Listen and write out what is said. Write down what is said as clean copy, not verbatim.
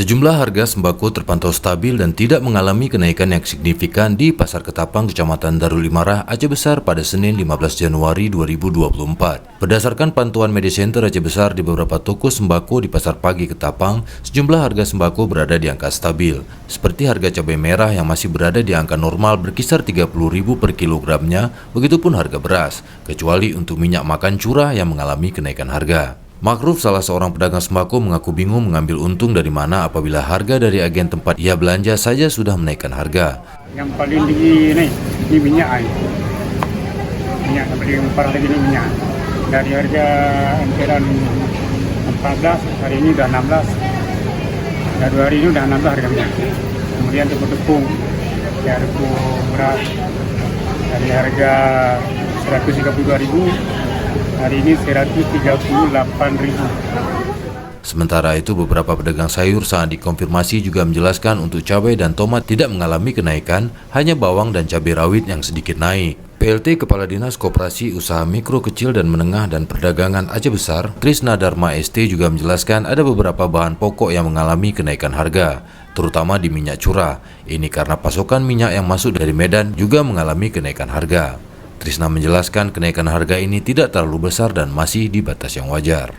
Sejumlah harga sembako terpantau stabil dan tidak mengalami kenaikan yang signifikan di Pasar Ketapang, Kecamatan Darul Imarah, Aceh Besar pada Senin 15 Januari 2024. Berdasarkan pantauan Media Center Aceh Besar, di beberapa toko sembako di Pasar Pagi Ketapang, sejumlah harga sembako berada di angka stabil. Seperti harga cabai merah yang masih berada di angka normal berkisar Rp30.000 per kilogramnya, begitupun harga beras, kecuali untuk minyak makan curah yang mengalami kenaikan harga. Makruf, salah seorang pedagang sembako, mengaku bingung mengambil untung dari mana apabila harga dari agen tempat ia belanja saja sudah menaikkan harga. Yang paling tinggi ini minyak. Minyak yang paling parah lagi ini minyak. Dari harga emperan 14, hari ini udah 16. Dari 2 hari ini udah 16 harga minyak. Kemudian tepung, ya tepung beras dari harga 132.000. Hari ini 138.000. Sementara itu, beberapa pedagang sayur saat dikonfirmasi juga menjelaskan untuk cabai dan tomat tidak mengalami kenaikan, hanya bawang dan cabai rawit yang sedikit naik. PLT Kepala Dinas Koperasi Usaha Mikro Kecil dan Menengah dan Perdagangan Aceh Besar, Trisna Dharma ST, juga menjelaskan ada beberapa bahan pokok yang mengalami kenaikan harga, terutama di minyak curah. Ini karena pasokan minyak yang masuk dari Medan juga mengalami kenaikan harga. Trisna menjelaskan kenaikan harga ini tidak terlalu besar dan masih di batas yang wajar.